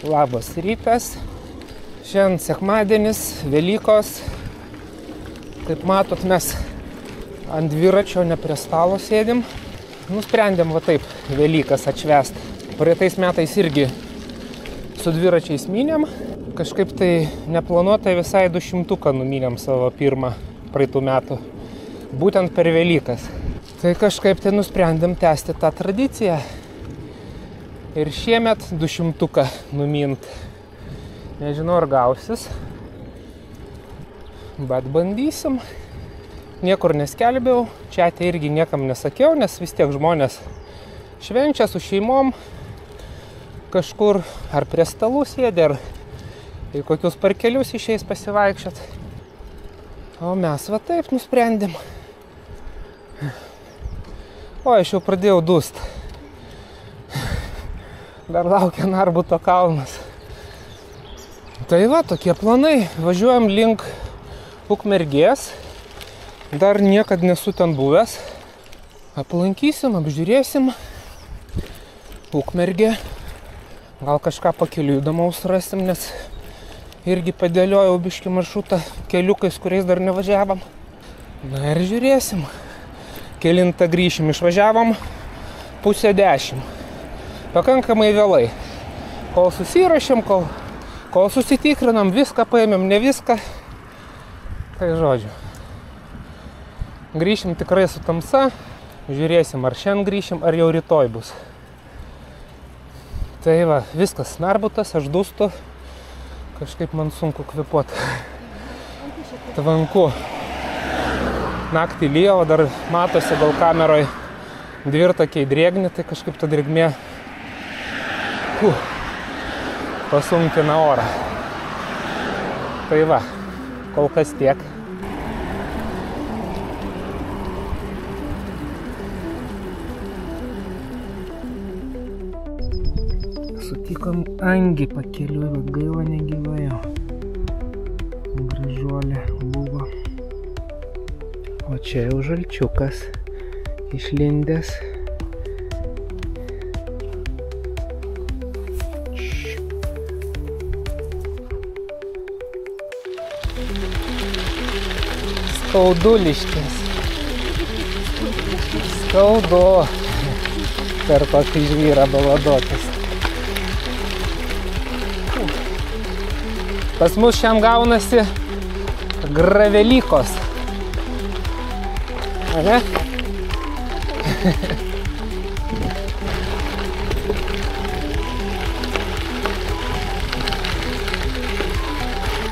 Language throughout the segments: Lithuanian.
Labas rytas. Šiandien sekmadienis, Velykos. Kaip matot, mes ant dviračio ne prie stalo sėdim. Nusprendėm va taip Velykas atšvęst. Praeitais metais irgi su dviračiais mynėm. Kažkaip tai neplanuotai visai 200 numynėm savo pirmą praeitų metų. Būtent per Velykas. Tai kažkaip tai nusprendėm tęsti tą tradiciją. Ir šiemet 200 numint. Nežinau, ar gausis. Bet bandysim. Niekur neskelbiau. Čiate irgi niekam nesakiau, nes vis tiek žmonės švenčia su šeimom. Kažkur ar prie stalų sėdė, ar į kokius parkelius išeis pasivaikščiot. O mes va taip nusprendėm. O, aš jau pradėjau dust. Dar laukia Narbuto kalnas. Tai va, tokie planai. Važiuojam link Ukmergės. Dar niekad nesu ten buvęs. Aplankysim, apžiūrėsim Ukmergę. Gal kažką pakeliui įdomaus rasim, nes irgi padėliojau biškį maršrutą keliukais, kuriais dar nevažiavam. Na ir žiūrėsim. Kelintą grįšim, išvažiavom 9:30. Pakankamai vėlai. Kol susirašėm, kol susitikrinam, viską paėmėm, ne viską. Tai žodžiu. Grįšim tikrai su tamsa. Žiūrėsim, ar šiandien grįšim, ar jau rytoj bus. Tai va, viskas. Narbutas, aš dūstu. Kažkaip man sunku kvėpuoti. Tvanku. Naktį lyjo, dar matosi gal kameroj dvirtakiai drėgni, tai kažkaip ta drėgmė pasunkina orą. Tai va, kol kas tiek. Sutikom angį pakeliui, bet gaila negyvėjo. Gražuolė buvo. O čia jau žalčiukas išlindęs. Skauduliškis. Skaudu. Per tokį žvyrą baladotis. Pas mus šiam gaunasi Gravelykos. Ane?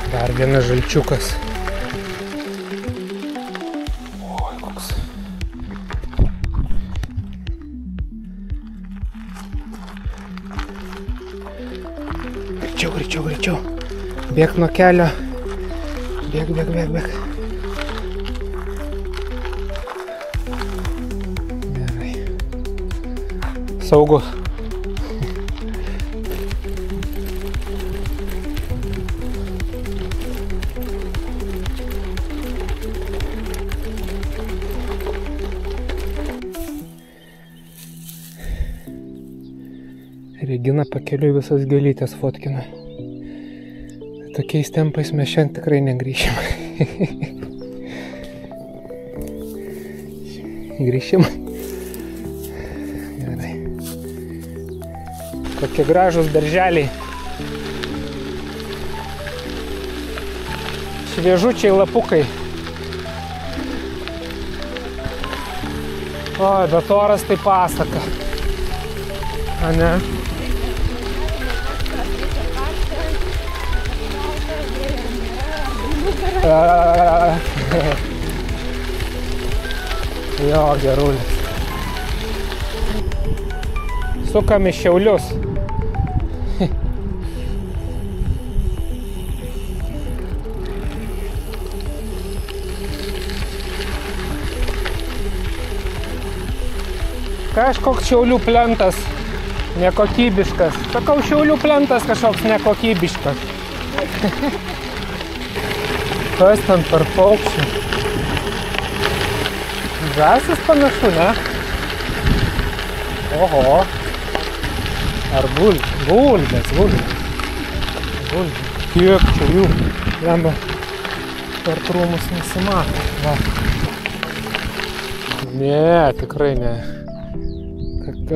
Dar vienas žalčiukas. Oi, koks. Greičiau. Bėk nuo kelio. Bėk. Gerai. Saugus. Regina pakeliui visas gėlytės fotkina. Tokiais tempais mes šiandien tikrai negrįšim. Grįšim. Gerai. Kokie gražūs darželiai. Šviežučiai lapukai. Oi, bet oras tai pasaka. Ane? Jo, gerulis. Sukam į Šiaulius. Kažkoks Šiaulių plentas nekokybiškas. Sakau, Šiaulių plentas kažkoks nekokybiškas. Kas ten per paukščių? Žąsis panašu, ne? Oho. Ar gulbės. Kiek čia jų, lemba, per krūmus nesimato. Va. Ne, tikrai ne.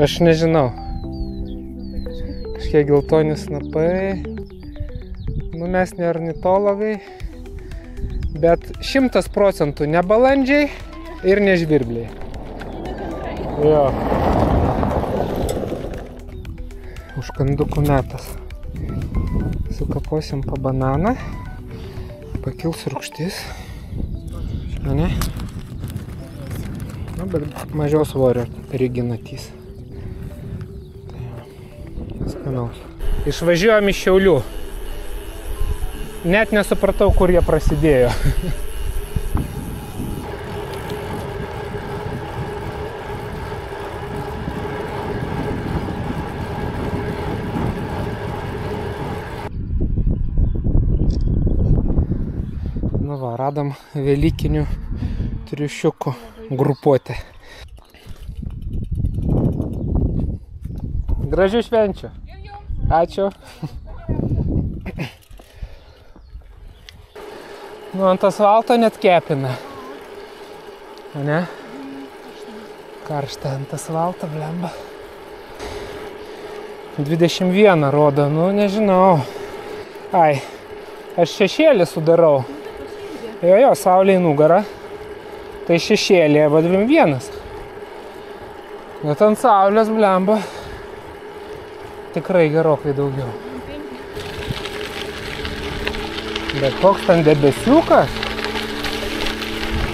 Aš nežinau. Kažkiek geltoni snapai. Nu, mes ne ornitologai. Bet 100% ne balandžiai ir ne žvirbliai. Jo. Užkandukų metas. Sukaposim po bananą. Pakils rūgštis. Ne? Nu, bet mažiau svorio riginatys. Tai skanaus. Išvažiuojam iš Šiaulių. Net nesupratau, kur jie prasidėjo. Nu va, radom velykinių triušiukų grupuotę. Gražių švenčių. Ačiū. Nu, ant asfalto net kepina. Ne? Karšta ant asfalto, blemba. 21 rodo, nu nežinau. Ai, aš šešėlį sudarau. Jo, saulė į nugarą. Tai šešėlė, va 21. Bet ant saulės, blemba, tikrai gerokai daugiau. Bet koks ten debesiukas.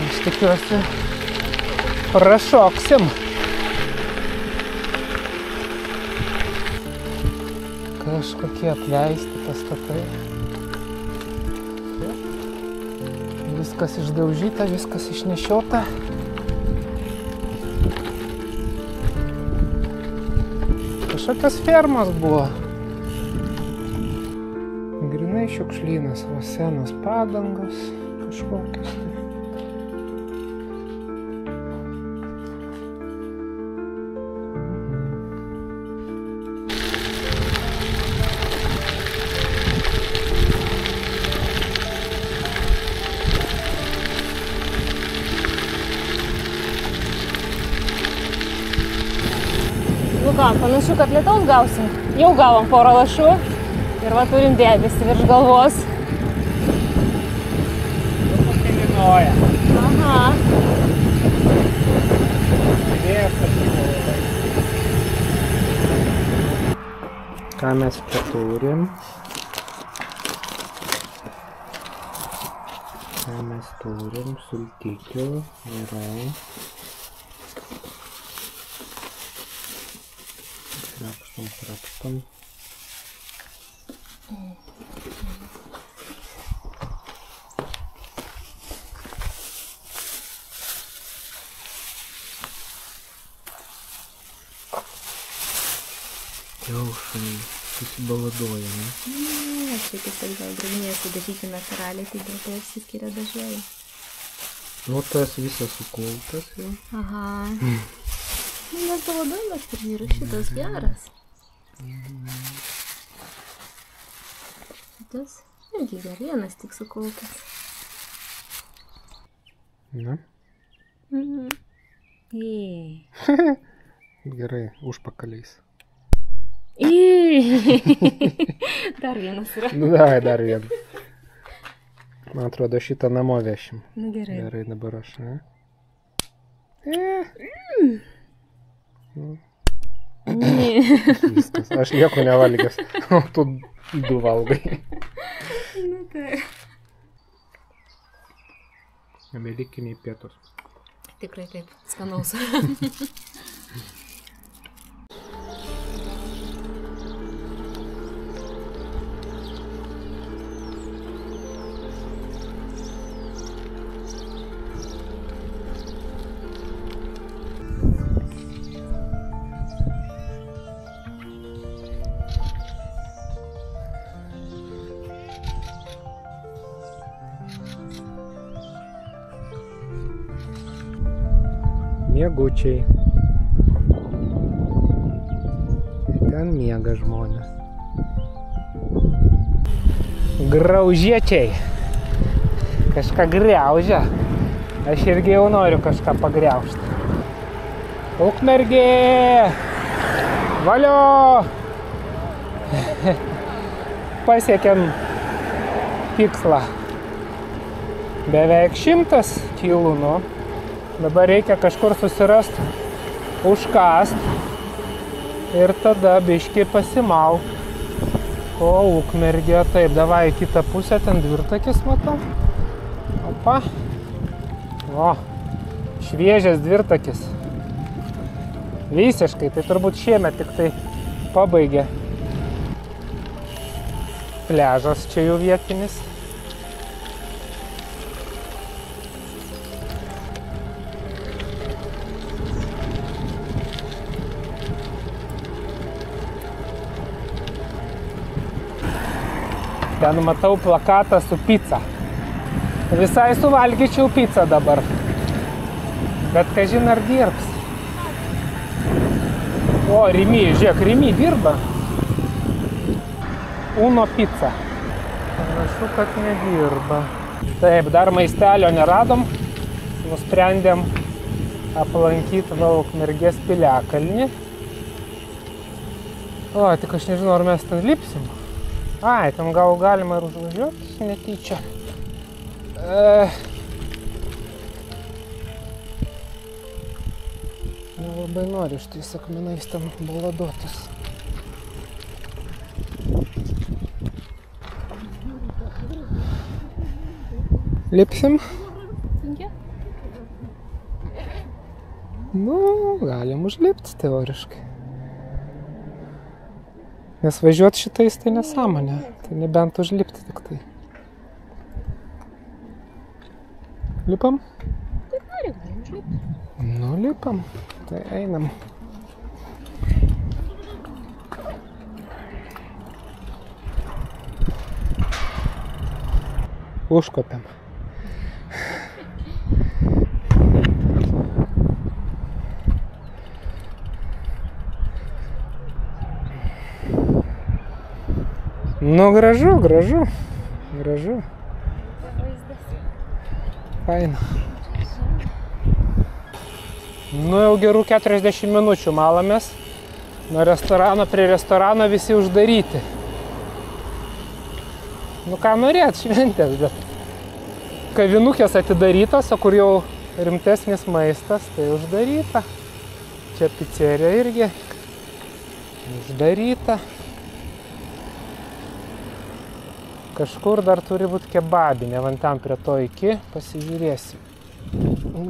Aš tikiuosi, prašoksim. Kažkokie apleisti pastatai. Viskas išdaužyta, viskas išnešiota. Kažkokios fermos buvo. Grinai šiukšlynas, va senos padangos kažkokios. Nu ką, panašu, kad lietaus gausim. Jau gavom porą lašų. Ir va turim debesį virš galvos. Pakilinoja. Aha. Ką mes čia turim? Sultikių. Gerai. Krapštam. Kiaušai susibaladoja, ne? Ne, čia tiesiog gal grūnėje sudažyti natūraliai, tai dėl to išsiskiria dažai. Nu, tas visas sukultas jau. Aha. Nes davodamas ir yra šitas geras. Šitas irgi gerienas tik sukultas. Na? Gerai, užpakaliais. Dar vienas yra. Nu, dar vienas. Man atrodo, šitą namo vešim. Nu, gerai. Gerai, dabar aš, ne? Viskas. Aš nieko nevalgęs, o tu du valgai. Nu, tai. Velykiniai pietus. Tikrai taip, skanaus. Miegučiai. Ten miega žmonės. Graužiečiai. Kažką griaužia. Aš irgi jau noriu kažką pagriaužti. Ukmergė! Valio! Pasiekėm tikslą. Beveik 100 kilų, nu. Dabar reikia kažkur susirast, užkast ir tada biškį pasimauk. O, Ukmergė, taip, davai į kitą pusę, ten dvirtakis matau. Opa. O, šviežias dvirtakis. Visiškai, tai turbūt šiemet tik tai pabaigė. Pliažas čia jau vietinis. Ten matau plakatą su pica. Visai suvalgyčiau pizzą dabar. Bet kažin ar dirbs. O, Rimi, žiūrėk, Rimi dirba. Uno pizza. Panašu, kad nedirba. Taip, dar maistelio neradom. Nusprendėm aplankyti Ukmergės piliakalnį. O, tik aš nežinau, ar mes ten lipsim. Ai, ten gal galima ir užvažiuoti netyčia. Nelabai noriu šitais akmenais ten baladotis. Lipsim? Nu, galim užlipti teoriškai. Nes važiuoti šitais tai nesąmonė. Tai nebent užlipti tik tai. Lipam? Kaip nori, galim užlipti. Nu, lipam. Tai einam. Užkopiam. Nu, gražu, gražu. Gražu. Faina. Nu, jau gerų 40 minučių malamės. Nuo restorano prie restorano visi uždaryti. Nu, ką norėt, šventės, bet kavinukės atidarytos, o kur jau rimtesnis maistas, tai uždaryta. Čia picerija irgi uždaryta. Kažkur dar turi būti kebabinė, van ten prie to iki, pasižiūrėsiu.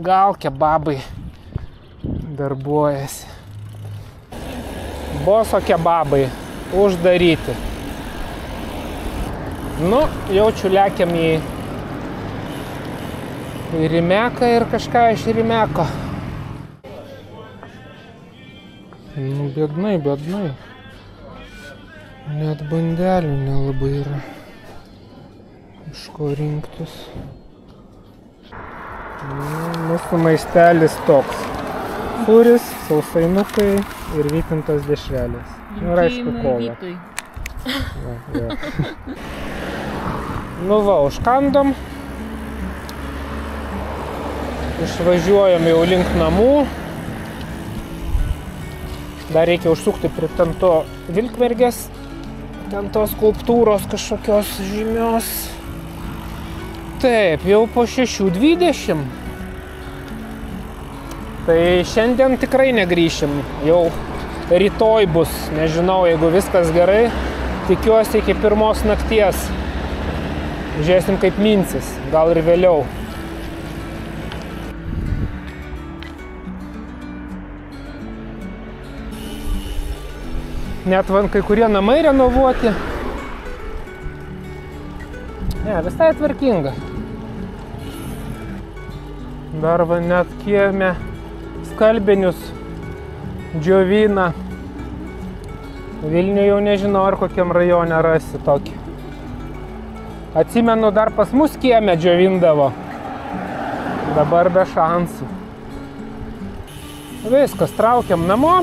Gal kebabai darbuojasi. Boso kebabai uždaryti. Nu, jaučiu lekiam į Rimeką ir kažką iš Rimeko. Nu, biednai, biednai. Net bandelių nelabai yra. Iš ko rinktis. Mūsų maistelis toks. Sūris, sausainukai ir vytintos dešrelės. Nu, ir aišku, kola. Nu va, užkandom. Išvažiuojam jau link namų. Dar reikia užsukti prie ten to Vilkmergės. Ten tos skulptūros kažkokios žymios. Taip, jau po 6:20. Tai šiandien tikrai negrįšim. Jau rytoj bus. Nežinau, jeigu viskas gerai. Tikiuosi iki 1 nakties. Žiūrėsim kaip minsis. Gal ir vėliau. Net van kai kurie namai renovuoti. Ne, visai tvarkinga. Dar va net kieme skalbinius džiovina. Vilniuje jau nežinau, ar kokiam rajone rasi tokį. Atsimenu, dar pas mus kieme džiovindavo. Dabar be šansų. Viskas, traukiam namo.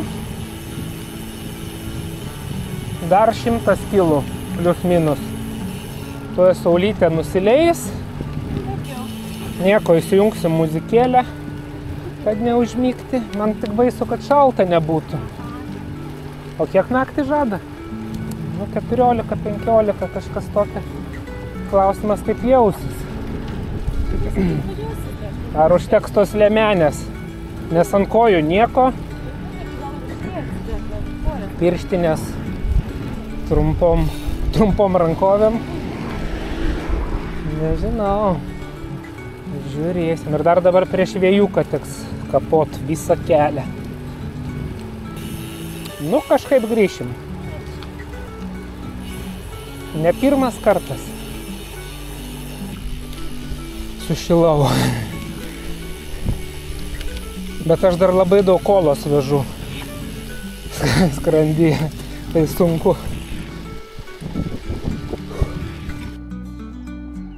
Dar 100 kilų, plius minus. Tuo saulytė nusileis. Nieko, įsijungsim muzikėlę, kad neužmygti. Man tik baisu, kad šalta nebūtų. O kiek naktį žada? Nu, 14-15, kažkas tokia. Klausimas, kaip jausis. Ar užteks tos liemenės? Nes ant kojų nieko. Pirštinės trumpom rankovėm. Nežinau. Žiūrėsim. Ir dar dabar prieš vėjuką teks kapot visą kelią. Nu, kažkaip grįšim. Ne pirmas kartas. Sušilau. Bet aš dar labai daug kolos vežu. Skrandyje. Tai sunku.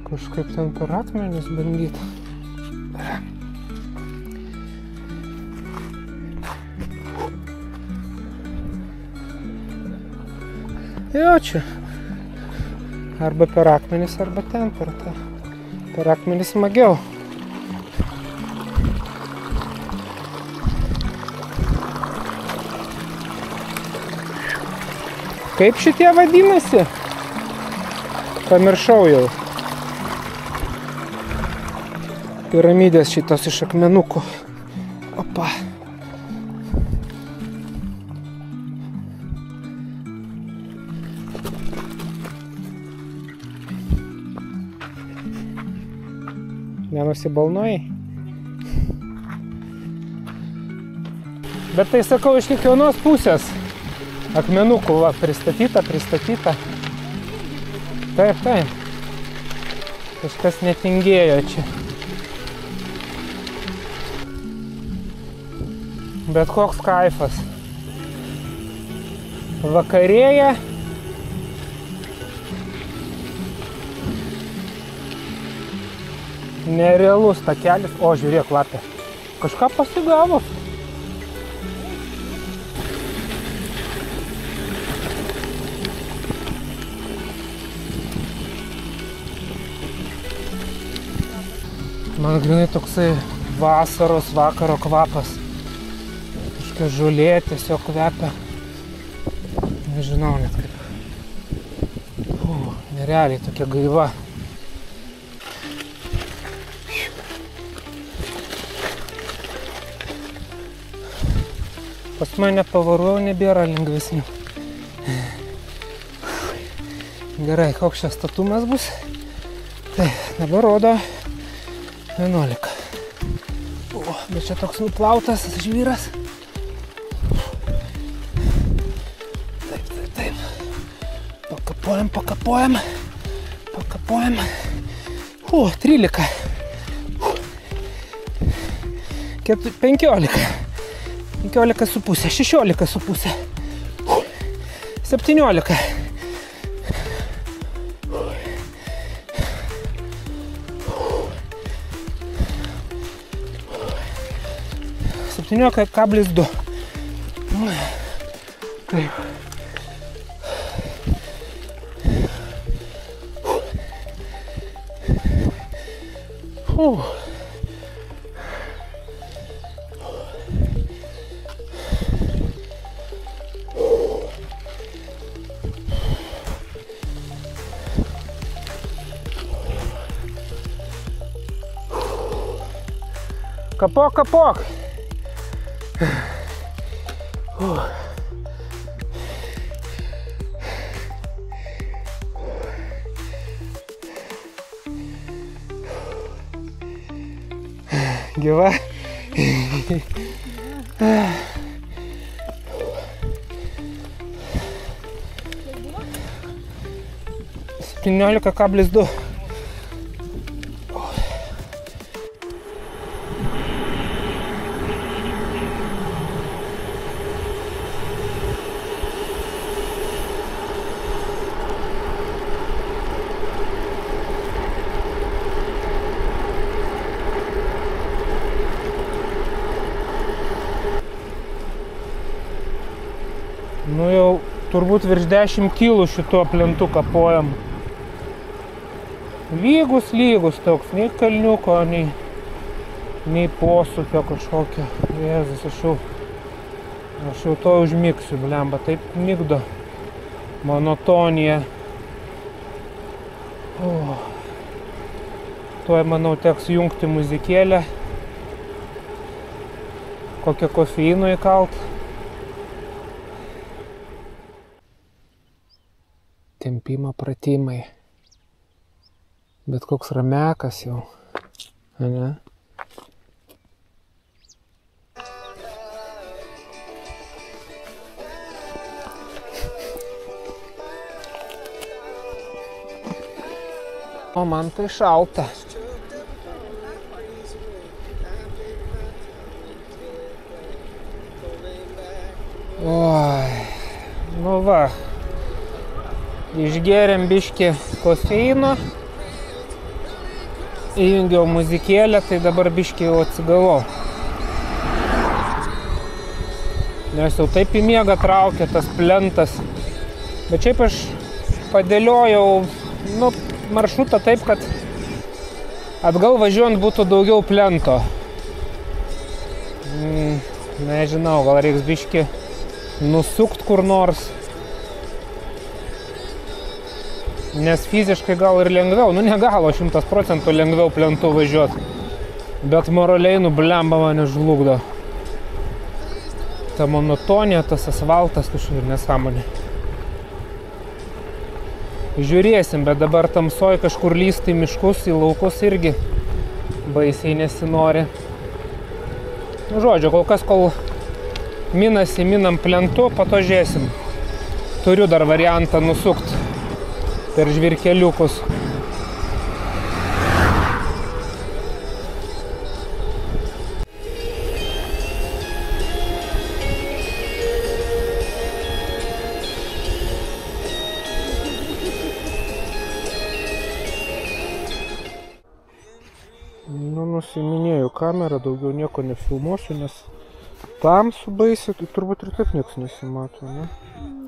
Kažkaip ten per akmenis bandyti. Jo, čia. Arba per akmenis, arba ten per tą. Per akmenis smagiau. Kaip šitie vadinasi? Pamiršau jau. Piramidės šitos iš akmenukų. Opa. Nenusibalnojai? Bet tai sakau iš kiekvienos pusės. Akmenukų va, pristatyta. Taip. Kažkas netingėjo čia. Bet koks kaifas. Vakarėja. Nerealus takelis. O, žiūrėk, lapė. Kažką pasigavus. Man grinai toksai vasaros vakaro kvapas. Kažkokia žolė tiesiog kvepia. Nežinau net kaip. Nerealiai tokia gaiva. Pas mane pavarų nebėra lengvesnių. Gerai, koks čia statumas bus? Tai dabar rodo 11. Bet čia toks nuplautas žvyras. Taip. Pakapuojam. 13. 15. 15,5. 16,5. 17. 17,2. Taip. Kapok. Gyva. 17,2. Nu jau turbūt virš 10 kilų šituo plentu kapojam. lygus toks, nei kalniuko, nei posūkio kažkokio. Jėzus, aš jau to užmigsiu, blemba, taip migdo. Monotonija. Tuoj, manau, teks jungti muzikėlę. Kokią kofeino įkalt. Tempimo pratimai. Bet koks ramekas jau. Ane? O man tai šalta. Oi, nu va, išgėrėm biškį kofeino, įjungiau muzikėlę, tai dabar biškį jau atsigavau. Nes jau taip į miegą traukia tas plentas. Bet šiaip aš padėliojau, maršrutą taip, kad atgal važiuojant būtų daugiau plento. Nežinau, gal reiks biškį nusukt kur nors. Nes fiziškai gal ir lengviau, negalo 100% lengviau plentu važiuot. Bet moraliai, blemba mane žlugdo. Ta monotonija, tas asfaltas kažkur nesąmonė. Žiūrėsim, bet dabar tamsoj kažkur lysti į miškus, į laukus irgi baisiai nesinori. Žodžiu, kol kas, kol minam plentu, po to žiūrėsim. Turiu dar variantą nusukt per žvirkeliukus. Nusiminėjau kamerą, daugiau nieko nefilmuosiu, nes tamsu baisiai, tai turbūt ir taip nieks nesimato, ne?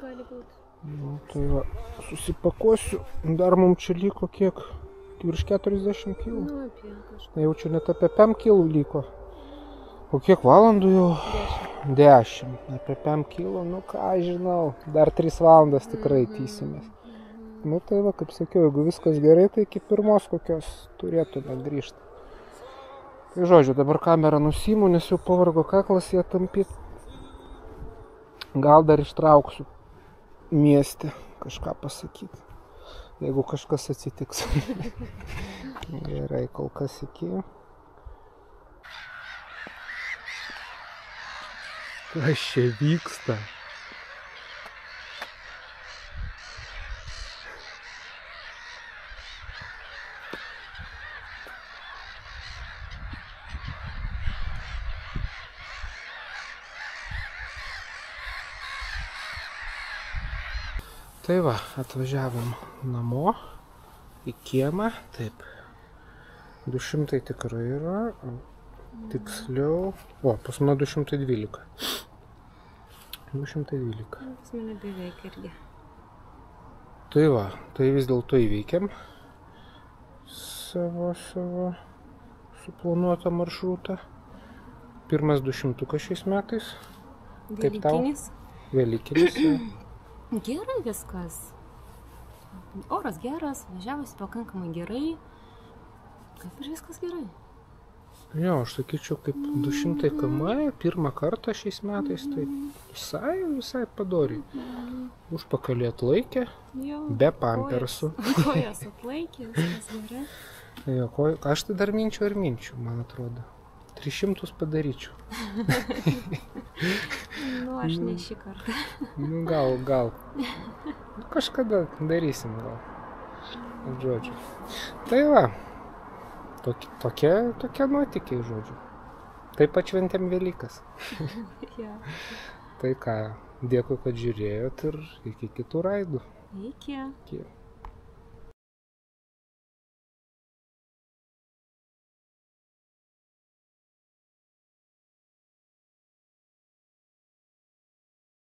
Gali būti. Tai va, susipakuosiu, dar mums čia liko kiek? Virš 40 kilų. Apie kažką. Jau čia net apie 5 kilų liko. O kiek valandų jau? 10. Apie 5 kilų, ką žinau, dar 3 valandas tikrai tysimės. Tai va, kaip sakiau, jeigu viskas gerai, tai iki 1 kokios turėtume grįžti. Tai žodžiu, dabar kamerą nusiimu, nes jau pavargo kaklas ją tampyt. Gal dar ištrauksiu mieste kažką pasakyti, jeigu kažkas atsitiks. Gerai, kol kas iki. Kas čia vyksta? Tai va, atvažiavom namo, į kiemą, taip, 200 tikrai yra, tiksliau, pas mane 212. 212. Pas mane beveik irgi. Tai va, tai vis dėlto įveikėm savo suplanuotą maršrutą. Pirmas 200 šiais metais. Velykinis. Velykinis. Gerai viskas. Oras geras, važiavosi pakankamai gerai. Kaip ir viskas gerai. Jo, aš sakyčiau, kaip 200 km, pirmą kartą šiais metais, tai visai padoriai. Užpakalį atlaikė, be pampersų. Kojas atlaikė, viskas gerai. Jo, aš tai dar minčiu, man atrodo. 300 padaryčiau. Aš ne šį kartą. Gal. Kažkada darysim, gal. Žodžiu. Tai va, tokie nuotykiai, žodžiu. Taip atšventėm Velykas. Tai ką, dėkui, kad žiūrėjot ir iki kitų raidų. Iki.